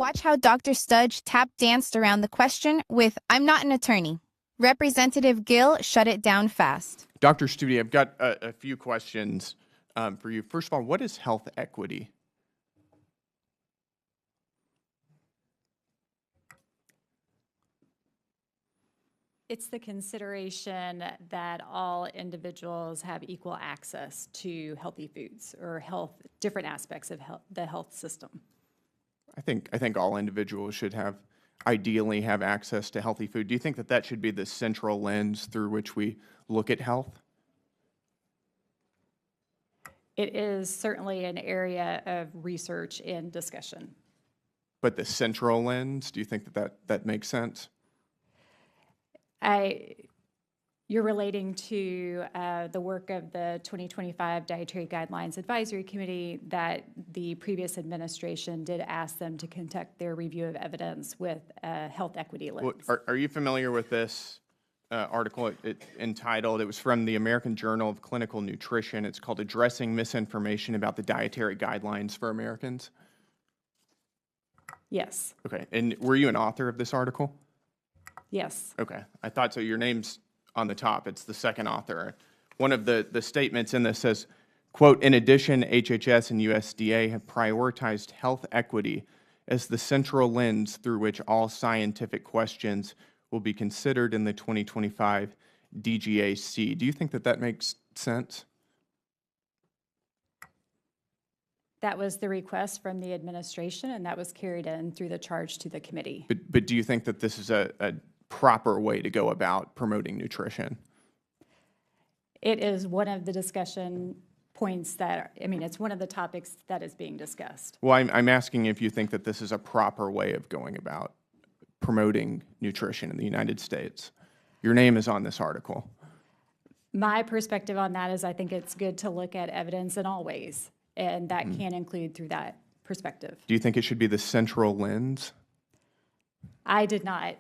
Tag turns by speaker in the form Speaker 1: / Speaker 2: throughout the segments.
Speaker 1: Watch how Dr. Stuj tap danced around the question with, "I'm not an attorney." Representative Gill shut it down fast.
Speaker 2: Dr. Stuj, I've got a few questions for you. First of all, what is health equity?
Speaker 3: It's the consideration that all individuals have equal access to healthy foods or different aspects of the health system.
Speaker 2: I think all individuals should ideally have access to healthy food. Do you think that should be the central lens through which we look at health?
Speaker 3: It is certainly an area of research and discussion.
Speaker 2: But the central lens, do you think that makes sense?
Speaker 3: You're relating to the work of the 2025 Dietary Guidelines Advisory Committee that the previous administration did ask them to conduct their review of evidence with health equity lens.
Speaker 2: Well, are you familiar with this article entitled, it was from the American Journal of Clinical Nutrition. It's called Addressing Misinformation About the Dietary Guidelines for Americans?
Speaker 3: Yes.
Speaker 2: Okay, and were you an author of this article?
Speaker 3: Yes.
Speaker 2: Okay, I thought so. Your name's on the top. It's the second author. One of the statements in this says, quote, "In addition, HHS and USDA have prioritized health equity as the central lens through which all scientific questions will be considered in the 2025 DGAC." Do you think that makes sense?
Speaker 3: That was the request from the administration, and that was carried in through the charge to the committee.
Speaker 2: But do you think that this is a proper way to go about promoting nutrition?
Speaker 3: It is one of the discussion points it's one of the topics that is being discussed.
Speaker 2: Well, I'm asking if you think that this is a proper way of going about promoting nutrition in the United States. Your name is on this article.
Speaker 3: My perspective on that is I think it's good to look at evidence in all ways, and that can include through that perspective.
Speaker 2: Do you think it should be the central lens?
Speaker 3: I did not.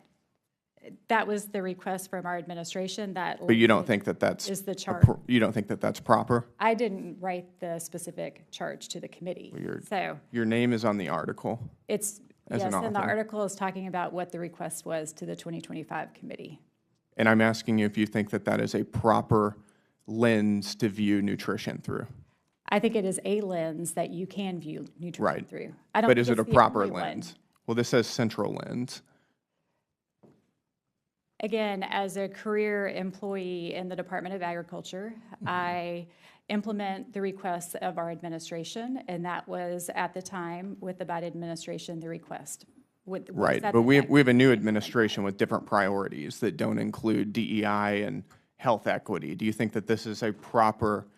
Speaker 3: That was the request from our administration.
Speaker 2: But you don't think that that's
Speaker 3: is the charge.
Speaker 2: You don't think that that's proper?
Speaker 3: I didn't write the specific charge to the committee.
Speaker 2: Well, your name is on the article.
Speaker 3: Yes, and the article is talking about what the request was to the 2025 committee.
Speaker 2: And I'm asking you if you think that is a proper lens to view nutrition through.
Speaker 3: I think it is a lens that you can view nutrition through. I don't
Speaker 2: but is it a proper lens? Well, this says central lens.
Speaker 3: Again, as a career employee in the Department of Agriculture, I implement the requests of our administration, and that was at the time with the Biden administration the request.
Speaker 2: Right, but we have a new administration with different priorities that don't include DEI and health equity. Do you think that this is a proper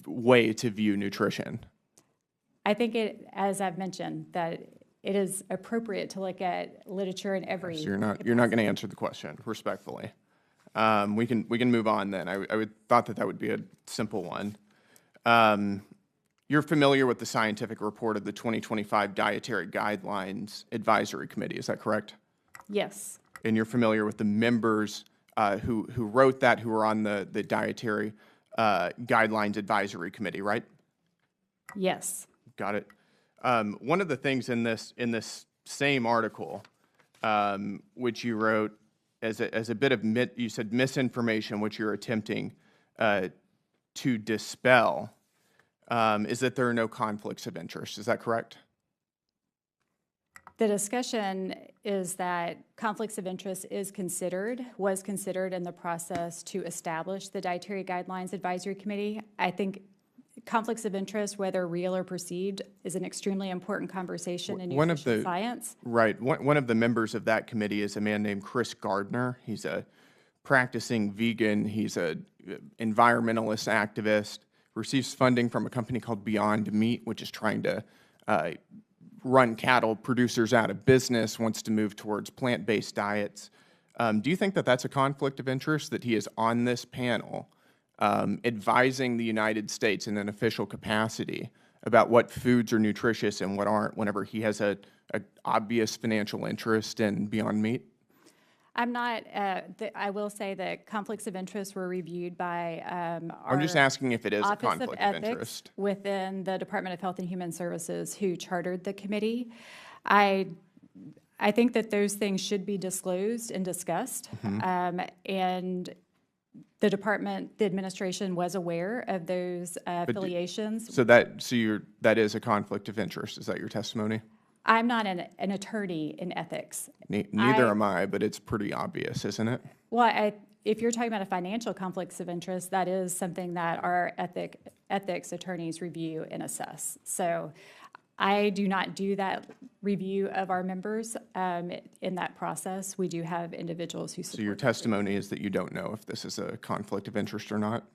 Speaker 2: way to view nutrition?
Speaker 3: I think as I've mentioned, that it is appropriate to look at literature in every.
Speaker 2: So you're not going to answer the question respectfully. We can move on then. I would thought that would be a simple one. You're familiar with the scientific report of the 2025 Dietary Guidelines Advisory Committee, is that correct?
Speaker 3: Yes.
Speaker 2: And you're familiar with the members who wrote that, who were on the Dietary Guidelines Advisory Committee, right?
Speaker 3: Yes.
Speaker 2: Got it. One of the things in this same article, which you wrote as a bit of you said misinformation, which you're attempting to dispel, is that there are no conflicts of interest. Is that correct?
Speaker 3: The discussion is that conflicts of interest was considered in the process to establish the Dietary Guidelines Advisory Committee. I think conflicts of interest, whether real or perceived, is an extremely important conversation in nutrition science.
Speaker 2: Right. One of the members of that committee is a man named Chris Gardner. He's a practicing vegan. He's an environmentalist activist, receives funding from a company called Beyond Meat, which is trying to run cattle producers out of business, wants to move towards plant-based diets. Do you think that that's a conflict of interest, that he is on this panel advising the United States in an official capacity about what foods are nutritious and what aren't, whenever he has an obvious financial interest in Beyond Meat?
Speaker 3: I'm not, I will say that conflicts of interest were reviewed by
Speaker 2: I'm just asking if it is
Speaker 3: Office
Speaker 2: a conflict
Speaker 3: of
Speaker 2: of
Speaker 3: Ethics
Speaker 2: interest
Speaker 3: within the Department of Health and Human Services, who chartered the committee. I think that those things should be disclosed and discussed. And the department, the administration was aware of those affiliations.
Speaker 2: So that is a conflict of interest. Is that your testimony?
Speaker 3: I'm not an attorney in ethics.
Speaker 2: Neither am I, but it's pretty obvious, isn't it?
Speaker 3: Well, if you're talking about a financial conflicts of interest, that is something that our ethics attorneys review and assess. So I do not do that review of our members in that process. We do have individuals who support.
Speaker 2: So your testimony is that you don't know if this is a conflict of interest or not?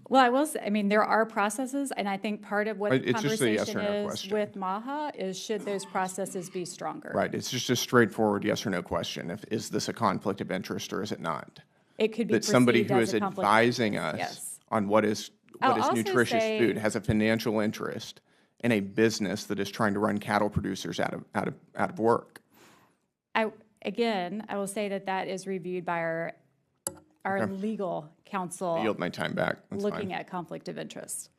Speaker 3: Well, I will say, I mean, there are processes, and I think part of what the
Speaker 2: It's just a yes
Speaker 3: conversation
Speaker 2: or no
Speaker 3: is
Speaker 2: question.
Speaker 3: with MAHA is should those processes be stronger?
Speaker 2: Right. It's just a straightforward yes or no question. Is this a conflict of interest or is it not?
Speaker 3: It could be
Speaker 2: That somebody
Speaker 3: perceived
Speaker 2: who
Speaker 3: as
Speaker 2: is
Speaker 3: a conflict of
Speaker 2: advising
Speaker 3: interest,
Speaker 2: us
Speaker 3: yes.
Speaker 2: on what is
Speaker 3: also
Speaker 2: nutritious
Speaker 3: say-
Speaker 2: food has a financial interest in a business that is trying to run cattle producers out of work.
Speaker 3: I will say that is reviewed by our
Speaker 2: Okay.
Speaker 3: legal counsel
Speaker 2: I yield my time back. That's
Speaker 3: looking
Speaker 2: fine.
Speaker 3: at conflict of interest.